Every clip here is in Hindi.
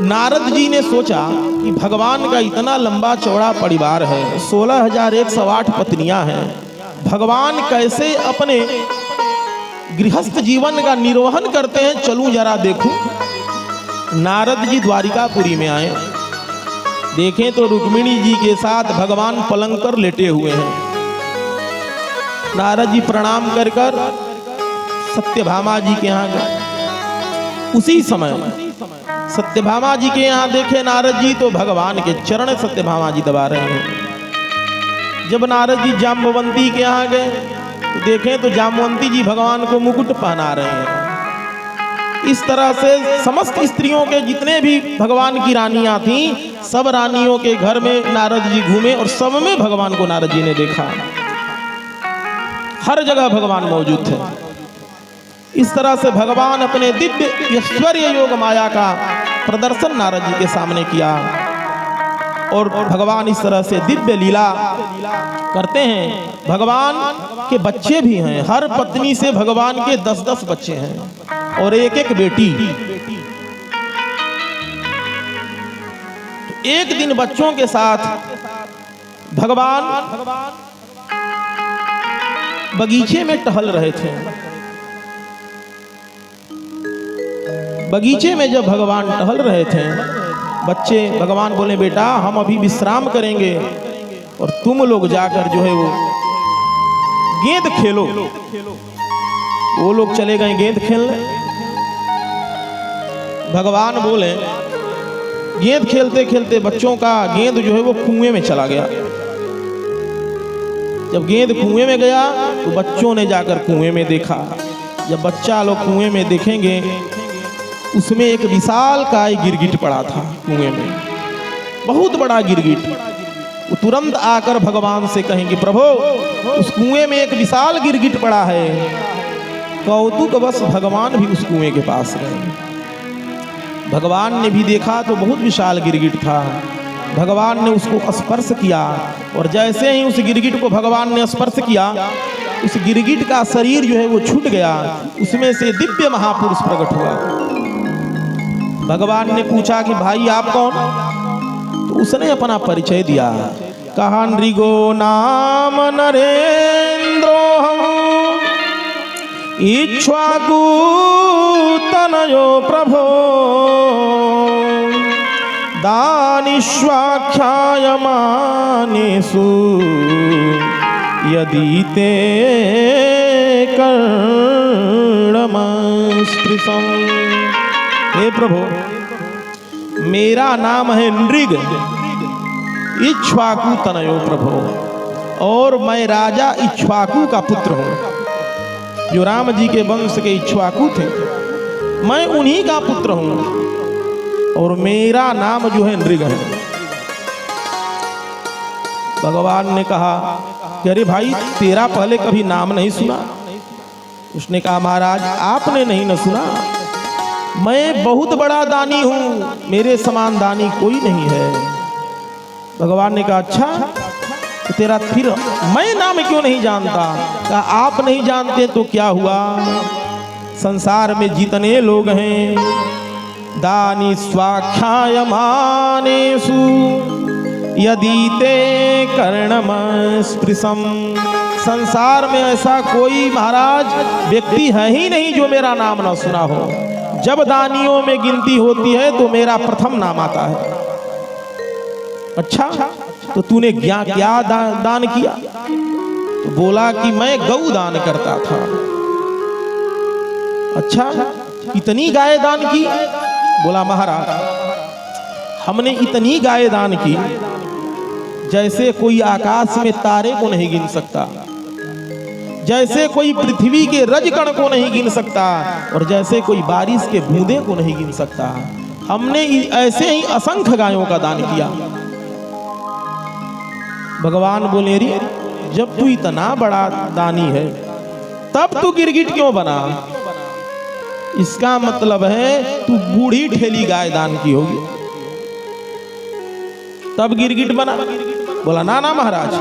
नारद जी ने सोचा कि भगवान का इतना लंबा चौड़ा परिवार है, 16,108 पत्नियां हैं, भगवान कैसे अपने गृहस्थ जीवन का निर्वहन करते हैं, चलूं जरा देखूं। नारद जी द्वारिकापुरी में आए, देखें तो रुक्मिणी जी के साथ भगवान पलंग पर लेटे हुए हैं। नारद जी प्रणाम कर कर सत्यभामा जी के यहाँ गए। उसी समय सत्यभामा जी के यहाँ देखे नारद जी तो भगवान के चरण सत्यभामा जी दबा रहे हैं। जब नारद जी जाम्बवंती के यहाँ गए तो देखें तो जाम्बवंती जी भगवान को मुकुट पहना रहे हैं। इस तरह से समस्त स्त्रियों के जितने भी भगवान की रानियां थीं, सब रानियों के घर में नारद जी घूमे और सब में भगवान को नारद जी ने देखा। हर जगह भगवान मौजूद थे। इस तरह से भगवान अपने दिव्य ऐश्वर्य योग माया का प्रदर्शन नारद जी के सामने किया और भगवान इस तरह से दिव्य लीला करते हैं। भगवान के बच्चे भी हैं, हर पत्नी से भगवान के 10-10 बच्चे हैं और एक बेटी। एक दिन बच्चों के साथ भगवान बगीचे में टहल रहे थे। बगीचे में जब भगवान टहल रहे थे, बच्चे भगवान बोले बेटा हम अभी विश्राम करेंगे और तुम लोग जाकर जो है वो गेंद खेलो। वो लोग चले गए गेंद खेलने। भगवान बोले गेंद खेलते खेलते बच्चों का गेंद जो है वो कुएं में चला गया। जब गेंद कुएं में गया तो बच्चों ने जाकर कुएं में देखा। जब बच्चा लोग कुएं में देखेंगे उसमें एक विशाल काय गिरगिट पड़ा था कुएं में, बहुत बड़ा गिरगिट। वो तुरंत आकर भगवान से कहेंगे प्रभु उस कुएं में एक विशाल गिरगिट पड़ा है। कौतुक बस भगवान भी उस कुएं के पास गए। भगवान ने भी देखा तो बहुत विशाल गिरगिट था। भगवान ने उसको स्पर्श किया और जैसे ही उस गिरगिट को भगवान ने स्पर्श किया, उस गिरगिट का शरीर जो है वो छूट गया, उसमें से दिव्य महापुरुष प्रकट हुआ। भगवान ने पूछा कि भाई आप कौन? तो उसने अपना परिचय दिया, कहा नृगो नाम नरेंद्रो इक्ष्वाकु तनयो प्रभो दानिष्वाख्यायमानेषु यदि ते कर्णमस्पृशम्। हे प्रभु मेरा नाम है नृग इक्ष्वाकु तनयो प्रभो, और मैं राजा इक्ष्वाकु का पुत्र हूँ। जो राम जी के वंश के इक्ष्वाकु थे, मैं उन्हीं का पुत्र हूँ और मेरा नाम जो है नृग है। भगवान ने कहा कि अरे भाई तेरा पहले कभी नाम नहीं सुना? उसने कहा महाराज आपने नहीं न सुना, मैं बहुत बड़ा दानी हूं, मेरे समान दानी कोई नहीं है। भगवान ने कहा अच्छा तो तेरा फिर मैं नाम क्यों नहीं जानता? कहा आप नहीं जानते तो क्या हुआ, संसार में जितने लोग हैं दानी स्वाख्यायमानेषु यदि ते कर्णमस्पृशम्। संसार में ऐसा कोई महाराज व्यक्ति है ही नहीं जो मेरा नाम ना सुना हो। जब दानियों में गिनती होती है तो मेरा प्रथम नाम आता है। अच्छा तो तूने क्या दान किया? तो बोला कि मैं गौ दान करता था। अच्छा इतनी गाय दान की? बोला महाराज हमने इतनी गाय दान की जैसे कोई आकाश में तारे को नहीं गिन सकता, जैसे कोई पृथ्वी के रजकण को नहीं गिन सकता, और जैसे कोई बारिश के बूंदे को नहीं गिन सकता। हमने ऐसे ही असंख्य गायों का दान किया। भगवान बोले रे जब तू इतना बड़ा दानी है तब तू गिरगिट क्यों बना? इसका मतलब है तू बूढ़ी ठेली गाय दान की होगी तब गिरगिट बना। बोला ना ना महाराज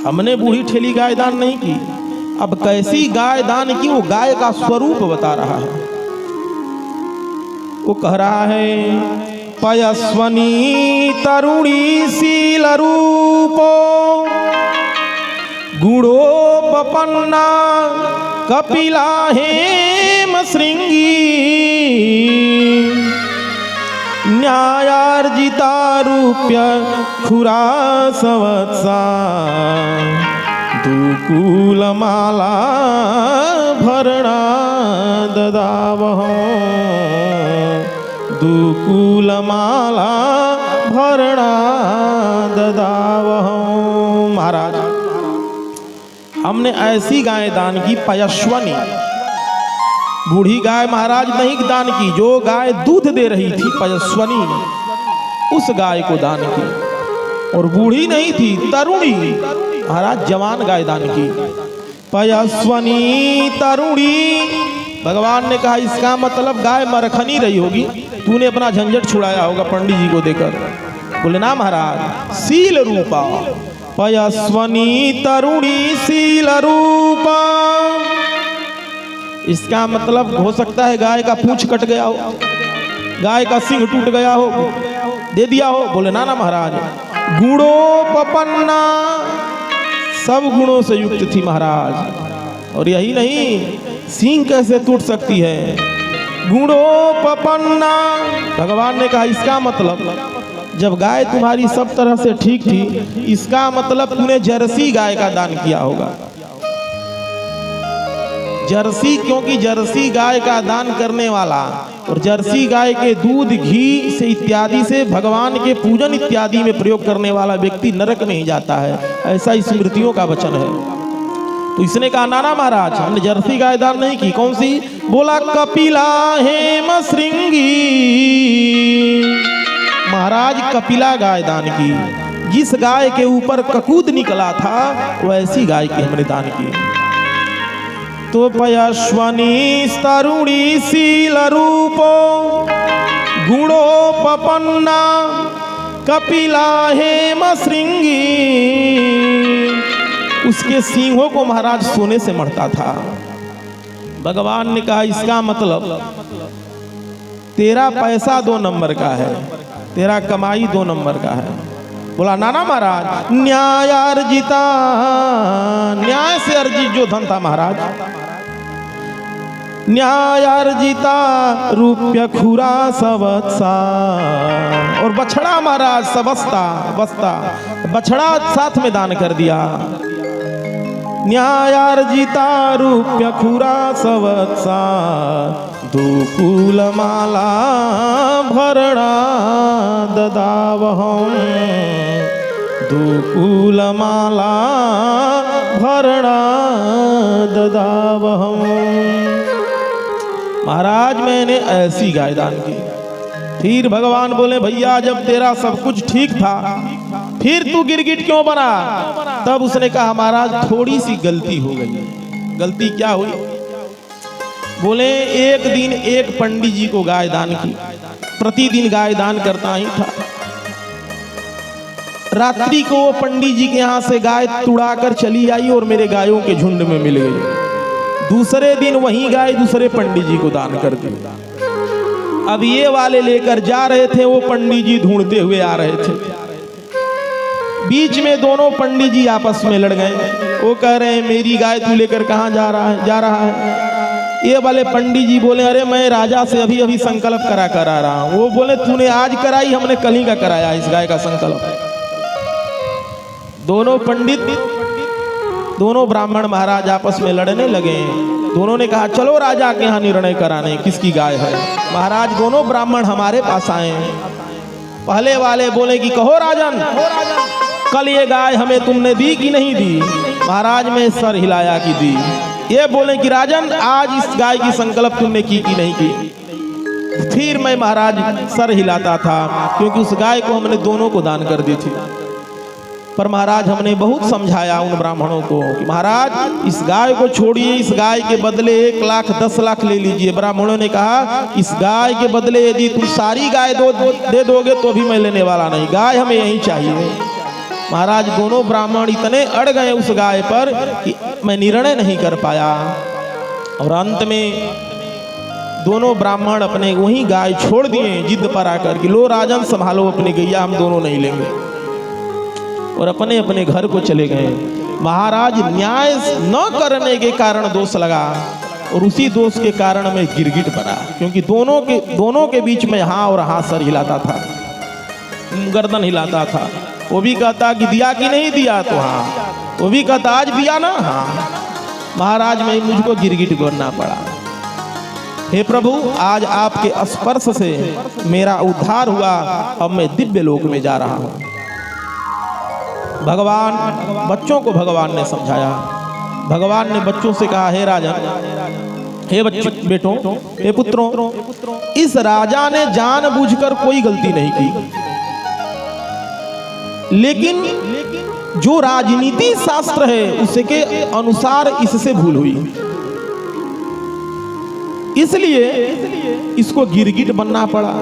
हमने बूढ़ी ठेली गाय दान नहीं की। अब कैसी गाय दान की वो गाय का स्वरूप बता रहा है। वो कह रहा है पयस्वनी तरुणी शील रूपो गुणोपपन्ना कपिला हेम श्रृंगी न्यायार्जिता रूप्य खुरा संवत्सा दुकूलमाला भरणा ददावहं दुकूलमाला भरणा ददावहं। महाराज हमने ऐसी गाय दान की पयस्वनी, बूढ़ी गाय महाराज नहीं दान की, जो गाय दूध दे रही थी पयस्वनी, उस गाय को दान की। और बूढ़ी नहीं थी, तरुणी महाराज जवान गाय दान की। पयस्वनी तरुणी, भगवान ने कहा इसका मतलब गाय मरखनी रही होगी, तूने अपना झंझट छुड़ाया होगा पंडित जी को देकर। बोले ना महाराज, शील रूपा पयस्वनी तरुणी शील रूपा, इसका मतलब हो सकता है गाय का पूंछ कट गया हो, गाय का सिंह टूट गया हो, दे दिया हो। बोले ना ना महाराज, गुणोपपन्ना, सब गुणों से युक्त थी महाराज। और यही नहीं, सिंह कैसे टूट सकती है, गुणोपपन्ना। भगवान ने कहा इसका मतलब जब गाय तुम्हारी सब तरह से ठीक थी, इसका मतलब तूने जर्सी गाय का दान किया होगा। जर्सी, क्योंकि जर्सी गाय का दान करने वाला और जर्सी गाय के दूध, घी से इत्यादि से भगवान के पूजन इत्यादि में प्रयोग करने वाला व्यक्ति नरक में ही जाता है, ऐसा स्मृतियों का वचन है। तो इसने कहा नाना महाराज, हमने जर्सी गाय दान नहीं की। कौन सी? बोला कपिला हेम श्रृंगी, महाराज कपिला गाय दान की। जिस गाय के ऊपर ककूद निकला था वैसी गाय की हमने दान की। तो पयस्वनी तरुणी शील रूपो गुणोपपन्ना कपिला हेम श्रृंगी, उसके सींगों को महाराज सोने से मढ़ता था। भगवान ने कहा इसका मतलब तेरा पैसा 2 नंबर का है, तेरा कमाई 2 नंबर का है। बोला नाना महाराज, न्यायार्जिता, न्याय से अर्जित जो धन था महाराज, न्यायार्जिता रूप्य खुरा सवत्सा, और बछड़ा महाराज सबस्ता बस्ता, बछड़ा साथ में दान कर दिया। न्यायार्जिता रूप्य खुरा सवत्सा दुकूलमाला भरणा ददावहं दुकूलमाला भरणा ददावहं। महाराज मैंने ऐसी गाय दान की। फिर भगवान बोले भैया जब तेरा सब कुछ ठीक था फिर तू गिरगिट क्यों बना? तब उसने कहा महाराज थोड़ी सी गलती हो गई। गलती क्या हुई? बोले एक दिन एक पंडित जी को गाय दान की, प्रतिदिन गाय दान करता ही था। रात्रि को वो पंडित जी के यहाँ से गाय तुड़ाकर चली आई और मेरे गायों के झुंड में मिल गई। दूसरे दिन वही गाय दूसरे पंडित जी को दान कर दी। अब ये वाले लेकर जा रहे थे, वो पंडित जी ढूंढते हुए आ रहे थे। बीच में दोनों पंडित जी आपस में लड़ गए। वो कह रहे हैं मेरी गाय तू लेकर कहाँ जा रहा है। ये वाले पंडित जी बोले अरे मैं राजा से अभी अभी संकल्प करा कर आ रहा हूँ। वो बोले तूने आज कराई, हमने कल ही का कराया इस गाय का संकल्प। दोनों पंडित, दोनों ब्राह्मण महाराज आपस में लड़ने लगे। दोनों ने कहा चलो राजा के यहाँ निर्णय कराने किसकी गाय है। महाराज दोनों ब्राह्मण हमारे पास आए। पहले वाले बोले कि कहो राजन, कल ये गाय हमें तुमने दी कि नहीं दी? महाराज में सर हिलाया कि दी। ये बोले कि राजन आज इस गाय की संकल्प तुमने की कि नहीं की? फिर मैं महाराज सर हिलाता था क्योंकि उस गाय को हमने दोनों को दान कर दी थी। पर महाराज हमने बहुत समझाया उन ब्राह्मणों को कि महाराज इस गाय को छोड़िए, इस गाय के बदले 1 लाख 10 लाख ले लीजिए। ब्राह्मणों ने कहा इस गाय के बदले यदि तुम सारी गाय दे दोगे तो भी मैं लेने वाला नहीं, गाय हमें यही चाहिए। महाराज दोनों ब्राह्मण इतने अड़ गए उस गाय पर कि मैं निर्णय नहीं कर पाया। और अंत में दोनों ब्राह्मण अपने वही गाय छोड़ दिए जिद पर आकर कि लो राजन संभालो अपनी गैया, हम दोनों नहीं लेंगे, और अपने अपने घर को चले गए। महाराज न्याय न करने के कारण दोष लगा, और उसी दोष के कारण मैं गिरगिट बना, क्योंकि दोनों के बीच में हाँ और हाँ सर हिलाता था, गर्दन हिलाता था। वो भी कहता कि दिया कि नहीं दिया, तो हाँ, वो भी कहता आज दिया ना, हाँ। महाराज में मुझको गिरगिट बनना पड़ा। हे प्रभु, आज आपके स्पर्श से मेरा उद्धार हुआ, अब मैं दिव्य लोक में जा रहा हूँ। भगवान बच्चों को भगवान ने समझाया। भगवान ने बच्चों से कहा, हे राजन, हे बेटों, हे पुत्रों, इस राजा ने जानबूझकर कोई गलती नहीं की, लेकिन जो राजनीति शास्त्र है उसके अनुसार इससे भूल हुई, इसलिए इसको गिरगिट बनना पड़ा।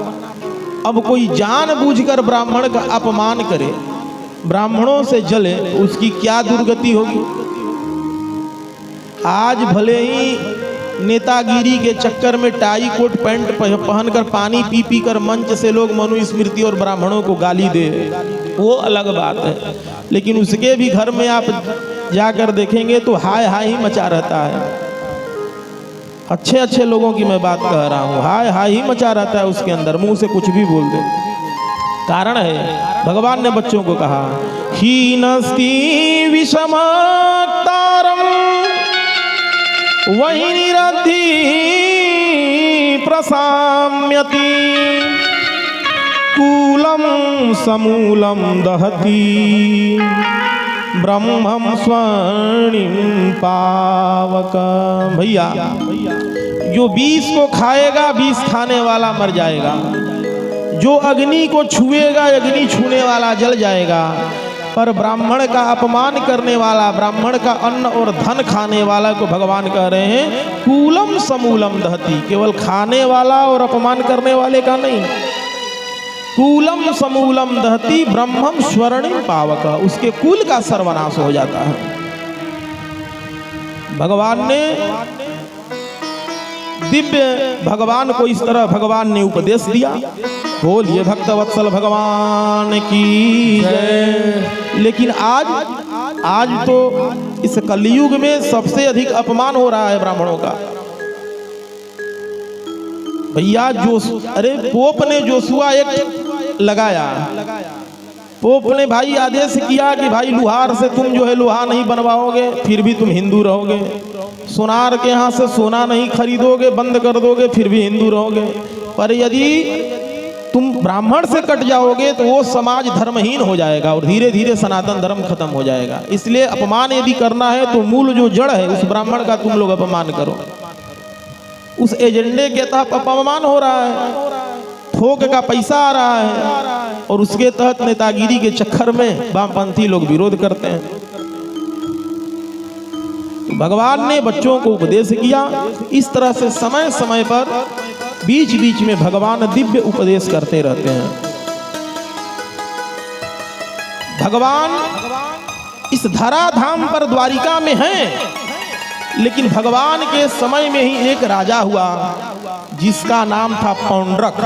अब कोई जानबूझकर ब्राह्मण का अपमान करे, ब्राह्मणों से जले, तो उसकी क्या दुर्गति होगी। आज भले ही नेतागिरी के चक्कर में टाई कोट पैंट पहनकर पानी पी पी कर मंच से लोग मनुस्मृति और ब्राह्मणों को गाली दे, वो अलग बात है, लेकिन उसके भी घर में आप जाकर देखेंगे तो हाय हाय ही मचा रहता है। अच्छे अच्छे लोगों की मैं बात कह रहा हूँ, हाय हाय ही मचा रहता है उसके अंदर, मुंह से कुछ भी बोल दे। कारण है, भगवान ने बच्चों को कहा, हीनस्ति विषमतारम वही निरद्धि प्रसाम्यति कूलम समूलम दहति ब्रह्मम स्वर्णिम पावक। भैया, जो विष को खाएगा विष खाने वाला मर जाएगा, जो अग्नि को छुएगा अग्नि छूने वाला जल जाएगा, पर ब्राह्मण का अपमान करने वाला, ब्राह्मण का अन्न और धन खाने वाला को भगवान कह रहे हैं कूलम समूलम दहति। केवल खाने वाला और अपमान करने वाले का नहीं, कूलम समूलम दहति ब्रह्मम स्वर्णिम पावक, उसके कुल का सर्वनाश हो जाता है। भगवान ने दिव्य, भगवान को इस तरह भगवान ने उपदेश दिया। बोलिए भक्तवत्सल भगवान की जय। लेकिन आज तो इस कलयुग में सबसे अधिक अपमान हो रहा है ब्राह्मणों का। भैया अरे पोप ने जोशुआ एक्ट लगाया, पोप ने भाई आदेश किया कि भाई लुहार से तुम जो है लोहा नहीं बनवाओगे, फिर भी तुम हिंदू रहोगे। सोनार के यहाँ से सोना नहीं खरीदोगे, बंद कर दोगे, फिर भी हिंदू रहोगे। पर यदि तुम ब्राह्मण से कट जाओगे तो वो समाज धर्महीन हो जाएगा और धीरे धीरे सनातन धर्म खत्म हो जाएगा। इसलिए अपमान यदि करना है तो मूल जो जड़ है उस ब्राह्मण का तुम लोग अपमान करो। उस एजेंडे के तहत अपमान हो रहा है, थोक का पैसा आ रहा है, और उसके तहत नेतागिरी के चक्कर में वामपंथी लोग विरोध करते हैं। भगवान ने बच्चों को उपदेश किया। इस तरह से समय समय पर बीच बीच में भगवान दिव्य उपदेश करते रहते हैं। भगवान इस धराधाम पर द्वारिका में हैं, लेकिन भगवान के समय में ही एक राजा हुआ जिसका नाम था पौंड्रक।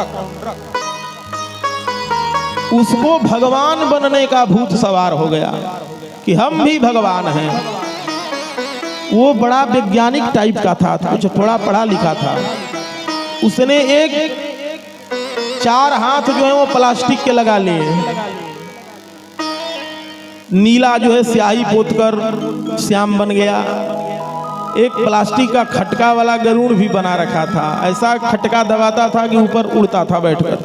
उसको भगवान बनने का भूत सवार हो गया कि हम भी भगवान हैं। वो बड़ा वैज्ञानिक टाइप का था, कुछ थोड़ा पढ़ा लिखा था। उसने एक 4 हाथ जो है वो प्लास्टिक के लगा लिए, नीला जो है स्याही पोतकर श्याम बन गया। एक प्लास्टिक का खटका वाला गरुड़ भी बना रखा था, ऐसा खटका दबाता था कि ऊपर उड़ता था बैठकर।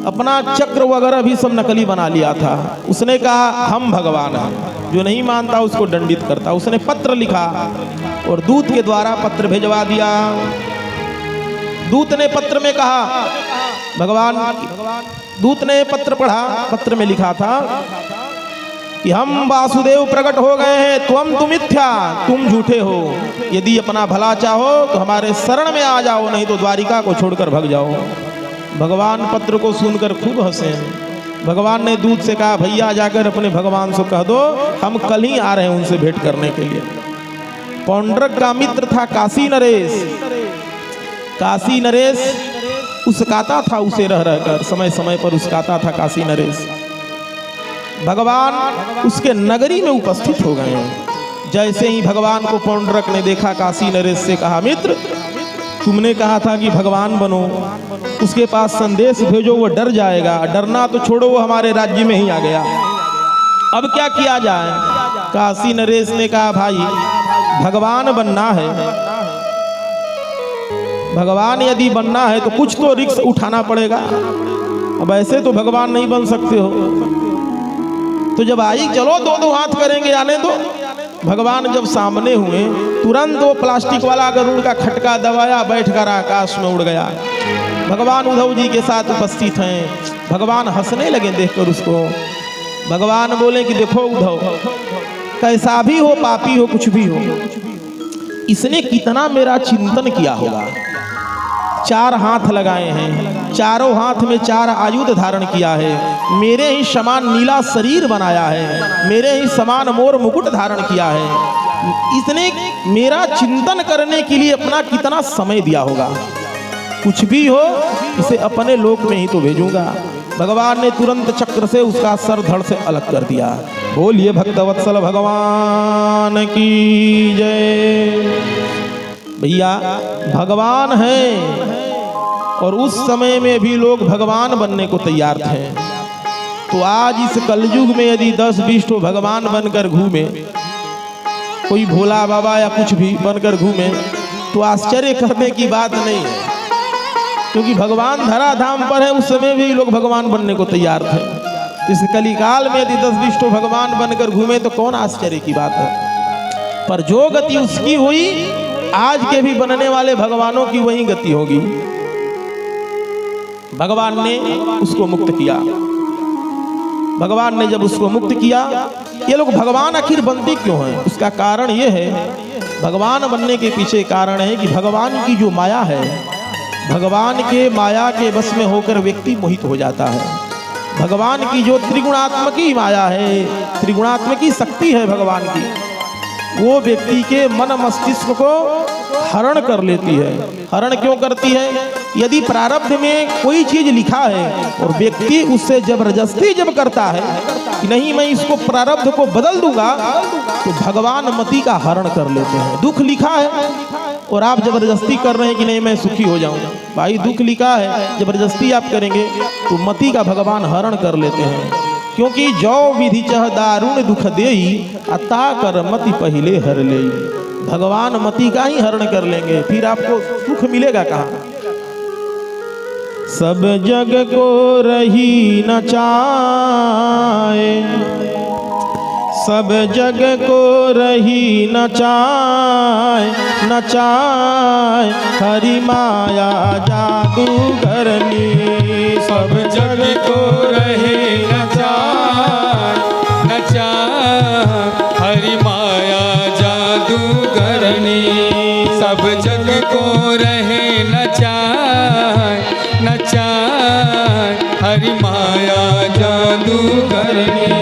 अपना चक्र वगैरह भी सब नकली बना लिया था। उसने कहा हम भगवान हैं, जो नहीं मानता उसको दंडित करता। उसने पत्र लिखा और दूत के द्वारा पत्र भिजवा दिया। दूत ने पत्र में कहा, दूत ने पत्र पढ़ा, पत्र में लिखा था कि हम वासुदेव प्रकट हो गए हैं, तुम मिथ्या, तुम झूठे हो। यदि अपना भला चाहो तो हमारे शरण में आ जाओ, नहीं तो द्वारिका को छोड़कर भाग जाओ। भगवान पत्र को सुनकर खूब हंसे। भगवान ने दूत से कहा, भैया जाकर अपने भगवान से कह दो हम कल ही आ रहे हैं उनसे भेंट करने के लिए। पौंड्रक का मित्र था काशी नरेश, काशी नरेश उसकाता था उसे रह रहकर, समय समय पर उसकाता था काशी नरेश। भगवान उसके नगरी में उपस्थित हो गए हैं। जैसे ही भगवान को पौंड्रक ने देखा, काशी नरेश से कहा, मित्र तुमने कहा था कि भगवान बनो, उसके पास संदेश भेजो, वो डर जाएगा। डरना तो छोड़ो, वो हमारे राज्य में ही आ गया, अब क्या किया जाए। काशी नरेश ने कहा, भाई भगवान बनना है, भगवान यदि बनना है तो कुछ तो रिस्क उठाना पड़ेगा। अब ऐसे तो भगवान नहीं बन सकते हो, तो जब आई चलो दो हाथ करेंगे, आने दो। भगवान जब सामने हुए, तुरंत वो प्लास्टिक वाला गरुड़ का खटका दबाया, बैठकर आकाश में उड़ गया। भगवान उद्धव जी के साथ उपस्थित हैं। भगवान हंसने लगे देखकर उसको। भगवान बोले कि देखो उद्धव, कैसा भी हो, पापी हो, कुछ भी हो, इसने कितना मेरा चिंतन किया होगा। 4 हाथ लगाए हैं, चारों हाथ में 4 आयुध धारण किया है, मेरे ही समान नीला शरीर बनाया है, मेरे ही समान मोर मुकुट धारण किया है। इसने मेरा चिंतन करने के लिए अपना कितना समय दिया होगा। कुछ भी हो, इसे अपने लोक में ही तो भेजूंगा। भगवान ने तुरंत चक्र से उसका सर धड़ से अलग कर दिया। बोलिए भक्तवत्सल भगवान की जय। भैया भगवान है, और उस समय में भी लोग भगवान बनने को तैयार थे। तो आज इस कलयुग में यदि 10-20 तो भगवान बनकर घूमे, कोई भोला बाबा या कुछ भी बनकर घूमे, तो आश्चर्य करने की बात नहीं है, क्योंकि भगवान धराधाम पर है। उस समय भी लोग भगवान बनने को तैयार थे। इस कलिकाल में यदि 10-20 तो भगवान बनकर घूमे तो कौन आश्चर्य की बात है। पर जो गति उसकी हुई, आज के भी बनने वाले भगवानों की वही गति होगी। भगवान ने उसको मुक्त किया। भगवान ने जब उसको मुक्त किया, ये लोग भगवान आखिर बनते क्यों हैं, उसका कारण ये है, भगवान बनने के पीछे कारण है कि भगवान की जो माया है, भगवान के माया के बस में होकर व्यक्ति मोहित हो जाता है। भगवान की जो त्रिगुणात्मकी माया है, त्रिगुणात्मकी शक्ति है भगवान की, वो व्यक्ति के मन मस्तिष्क को हरण कर लेती है। हरण क्यों करती है? यदि प्रारब्ध में कोई चीज लिखा है और व्यक्ति उससे जबरदस्ती जब करता है कि नहीं मैं इसको प्रारब्ध को बदल दूंगा, तो भगवान मति का हरण कर लेते हैं। दुख लिखा है और आप जबरदस्ती कर रहे हैं कि नहीं मैं सुखी हो जाऊं, भाई दुख लिखा है, जबरदस्ती आप करेंगे तो मति का भगवान हरण कर लेते हैं। क्योंकि जो विधि चह दारुण दुख देई, अता कर मति पहले हर ले। भगवान मति का ही हरण कर लेंगे, फिर आपको सुख मिलेगा कहाँ। सब जग को रही न चाहे, सब जग को रही न चाहे, न चाहे हरि माया जादूगरनी। सब जग को रही न चाहे, न चाहे हरि माया जादूगरनी। सब जग को रहे न चाहे, न चाहे हरि माया जादूगरनी।